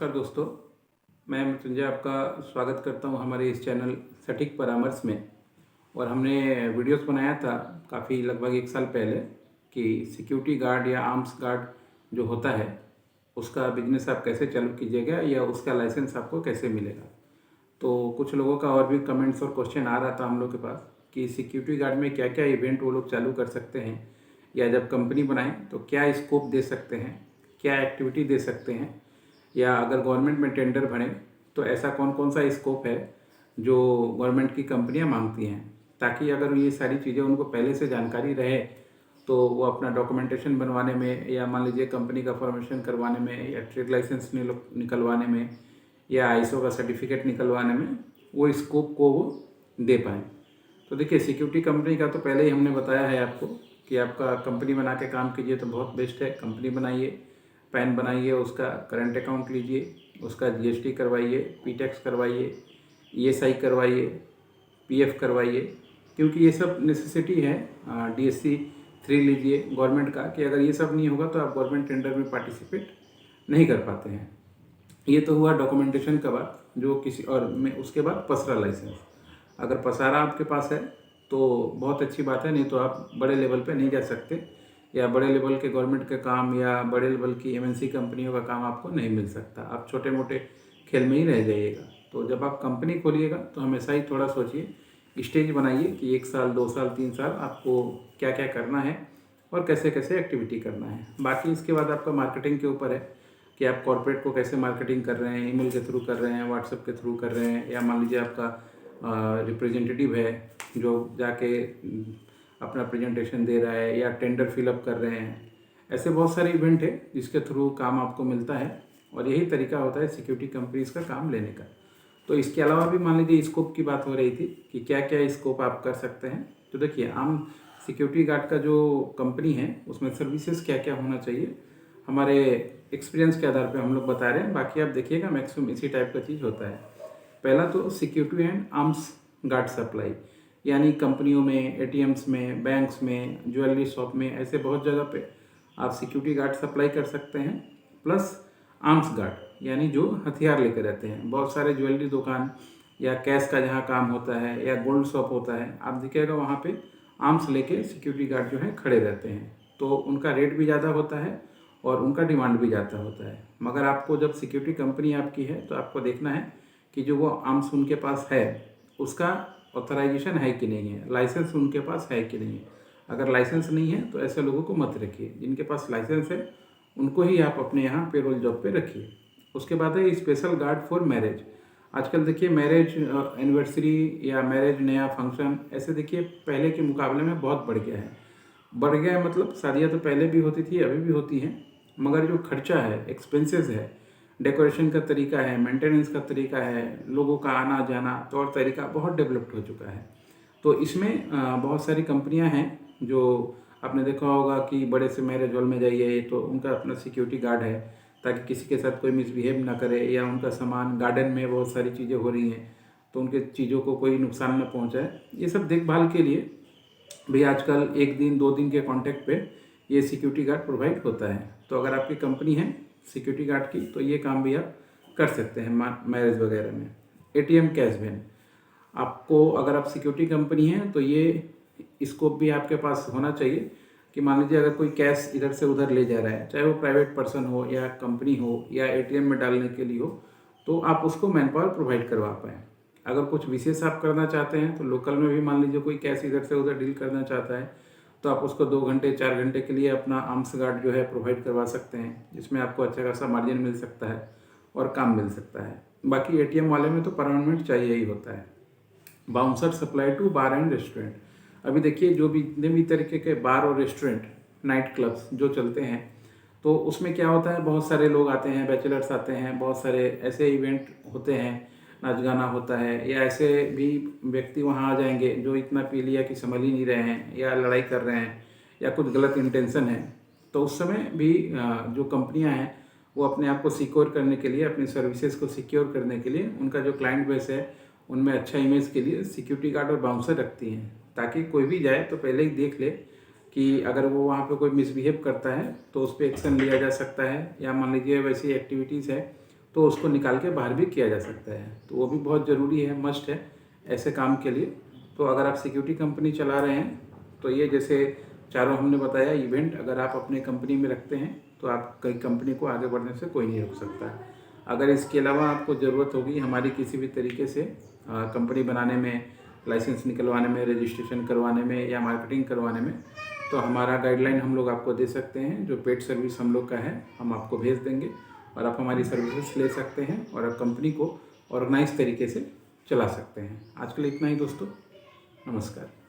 नमस्कार दोस्तों, मैं मृत्युंजय आपका स्वागत करता हूं हमारे इस चैनल सटीक परामर्श में। और हमने वीडियोस बनाया था काफ़ी लगभग 1 साल पहले कि सिक्योरिटी गार्ड या आर्म्स गार्ड जो होता है उसका बिजनेस आप कैसे चालू कीजिएगा या उसका लाइसेंस आपको कैसे मिलेगा। तो कुछ लोगों का और भी कमेंट्स और क्वेश्चन आ रहा था हम लोग के पास कि सिक्योरिटी गार्ड में क्या क्या इवेंट वो लोग चालू कर सकते हैं, या जब कंपनी बनाएं तो क्या स्कोप दे सकते हैं, क्या एक्टिविटी दे सकते हैं, या अगर गवर्नमेंट में टेंडर भरें तो ऐसा कौन कौन सा स्कोप है जो गवर्नमेंट की कंपनियां मांगती हैं, ताकि अगर ये सारी चीज़ें उनको पहले से जानकारी रहे तो वो अपना डॉक्यूमेंटेशन बनवाने में, या मान लीजिए कंपनी का फॉर्मेशन करवाने में, या ट्रेड लाइसेंस निकलवाने में, या आईएसओ का सर्टिफिकेट निकलवाने में वो स्कोप को वो दे पाएँ। तो देखिए, सिक्योरिटी कंपनी का तो पहले ही हमने बताया है आपको कि आपका कंपनी बना के काम कीजिए तो बहुत बेस्ट है। कंपनी बनाइए, पैन बनाइए, उसका करंट अकाउंट लीजिए, उसका जीएसटी करवाइए, पी टैक्स करवाइए, ईएसआई करवाइए, पीएफ करवाइए, क्योंकि ये सब नेसेसिटी है। डीएससी 3 लीजिए गवर्नमेंट का, कि अगर ये सब नहीं होगा तो आप गवर्नमेंट टेंडर में पार्टिसिपेट नहीं कर पाते हैं। ये तो हुआ डॉक्यूमेंटेशन का बात, जो किसी और में। उसके बाद पसरा लाइसेंस, अगर पसारा आपके पास है तो बहुत अच्छी बात है, नहीं तो आप बड़े लेवल पे नहीं जा सकते, या बड़े लेवल के गवर्नमेंट के काम या बड़े लेवल की एमएनसी कंपनियों का काम आपको नहीं मिल सकता। आप छोटे मोटे खेल में ही रह जाइएगा। तो जब आप कंपनी खोलिएगा तो हमेशा ही थोड़ा सोचिए, स्टेज बनाइए कि 1 साल 2 साल 3 साल आपको क्या क्या करना है और कैसे कैसे एक्टिविटी करना है। बाकी इसके बाद आपका मार्केटिंग के ऊपर है कि आप कॉर्पोरेट को कैसे मार्केटिंग कर रहे हैं, ईमेल के थ्रू कर रहे हैं, व्हाट्सएप के थ्रू कर रहे हैं, या मान लीजिए आपका रिप्रेजेंटेटिव है जो जाके अपना प्रेजेंटेशन दे रहा है, या टेंडर फिलअप कर रहे हैं। ऐसे बहुत सारे इवेंट है जिसके थ्रू काम आपको मिलता है, और यही तरीका होता है सिक्योरिटी कंपनीज का काम लेने का। तो इसके अलावा भी मान लीजिए स्कोप की बात हो रही थी कि क्या क्या स्कोप आप कर सकते हैं। तो देखिए, आम सिक्योरिटी गार्ड का जो कंपनी है उसमें सर्विसेज क्या क्या होना चाहिए, हमारे एक्सपीरियंस के आधार पे हम लोग बता रहे हैं। बाकी आप देखिएगा मैक्सिमम इसी टाइप का चीज़ होता है। पहला तो security and arms guard supply, यानी कंपनियों में, एटीएम्स में, बैंक्स में, ज्वेलरी शॉप में, ऐसे बहुत जगह पे आप सिक्योरिटी गार्ड सप्लाई कर सकते हैं। प्लस आर्म्स गार्ड, यानी जो हथियार लेकर रहते हैं। बहुत सारे ज्वेलरी दुकान या कैश का जहाँ काम होता है या गोल्ड शॉप होता है, आप देखिएगा वहाँ पे आर्म्स लेके सिक्योरिटी गार्ड जो है खड़े रहते हैं। तो उनका रेट भी ज़्यादा होता है और उनका डिमांड भी ज़्यादा होता है। मगर आपको जब सिक्योरिटी कंपनी आपकी है तो आपको देखना है कि जो वो आर्म्स उनके पास है उसका ऑथराइजेशन है कि नहीं है, लाइसेंस उनके पास है कि नहीं है। अगर लाइसेंस नहीं है तो ऐसे लोगों को मत रखिए। जिनके पास लाइसेंस है उनको ही आप अपने यहाँ पेरोल जॉब पे रखिए। उसके बाद है स्पेशल गार्ड फॉर मैरिज। आजकल देखिए मैरिज एनिवर्सरी या मैरिज नया फंक्शन, ऐसे देखिए पहले के मुकाबले में बहुत बढ़ गया है। बढ़ गया है मतलब शादियाँ तो पहले भी होती थी, अभी भी होती हैं, मगर जो खर्चा है, एक्सपेंसेस है, डेकोरेशन का तरीका है, मेंटेनेंस का तरीका है, लोगों का आना जाना, तौर तरीका बहुत डेवलप्ड हो चुका है। तो इसमें बहुत सारी कंपनियां हैं जो आपने देखा होगा कि बड़े से मैरिज हॉल में जाइए तो उनका अपना सिक्योरिटी गार्ड है, ताकि किसी के साथ कोई मिसबिहेव ना करे, या उनका सामान, गार्डन में बहुत सारी चीज़ें हो रही हैं तो उनके चीज़ों को कोई नुकसान न पहुंचाए। ये सब देखभाल के लिए भी आजकल 1 दिन 2 दिन के कॉन्टैक्ट पे ये सिक्योरिटी गार्ड प्रोवाइड होता है। तो अगर आपकी कंपनी है सिक्योरिटी गार्ड की तो ये काम भी आप कर सकते हैं मैरिज वगैरह में। एटीएम कैश वैन, आपको अगर आप सिक्योरिटी कंपनी है तो ये स्कोप भी आपके पास होना चाहिए कि मान लीजिए अगर कोई कैश इधर से उधर ले जा रहा है, चाहे वो प्राइवेट पर्सन हो या कंपनी हो या एटीएम में डालने के लिए हो, तो आप उसको मैन पावर प्रोवाइड करवा पाएँ। अगर कुछ विशेष आप करना चाहते हैं तो लोकल में भी मान लीजिए कोई कैश इधर से उधर डील करना चाहता है तो आप उसको 2 घंटे 4 घंटे के लिए अपना आर्म्स गार्ड जो है प्रोवाइड करवा सकते हैं, जिसमें आपको अच्छा खासा मार्जिन मिल सकता है और काम मिल सकता है। बाकी एटीएम वाले में तो परमानेंट चाहिए ही होता है। Bouncer supply to bar and restaurant, अभी देखिए जो भी जितने भी तरीके के बार और रेस्टोरेंट, नाइट क्लब्स जो चलते हैं, तो उसमें क्या होता है, बहुत सारे लोग आते हैं, बैचलर्स आते हैं, बहुत सारे ऐसे इवेंट होते हैं, नाच गाना होता है, या ऐसे भी व्यक्ति वहाँ आ जाएंगे जो इतना पी लिया कि समझ ही नहीं रहे हैं, या लड़ाई कर रहे हैं, या कुछ गलत इंटेंशन है। तो उस समय भी जो कंपनियां हैं वो अपने आप को सिक्योर करने के लिए, अपनी सर्विसेज को सिक्योर करने के लिए, उनका जो क्लाइंट बेस है उनमें अच्छा इमेज के लिए सिक्योरिटी गार्ड और बाउंसर रखती हैं, ताकि कोई भी जाए तो पहले ही देख ले कि अगर वो वहाँ पे कोई मिसबिहेव करता है तो उस पर एक्शन लिया जा सकता है, या मान लीजिए वैसी एक्टिविटीज़ है तो उसको निकाल के बाहर भी किया जा सकता है। तो वो भी बहुत ज़रूरी है, मस्ट है ऐसे काम के लिए। तो अगर आप सिक्योरिटी कंपनी चला रहे हैं तो ये जैसे चारों हमने बताया इवेंट अगर आप अपने कंपनी में रखते हैं तो आपकी कंपनी को आगे बढ़ने से कोई नहीं रोक सकता। अगर इसके अलावा आपको ज़रूरत होगी हमारी किसी भी तरीके से कंपनी बनाने में, लाइसेंस निकलवाने में, रजिस्ट्रेशन करवाने में या मार्केटिंग करवाने में, तो हमारा गाइडलाइन हम लोग आपको दे सकते हैं। जो पेड सर्विस हम लोग का है हम आपको भेज देंगे और आप हमारी सर्विसेज ले सकते हैं और आप कंपनी को ऑर्गेनाइज तरीके से चला सकते हैं। आज के लिए इतना ही दोस्तों, नमस्कार।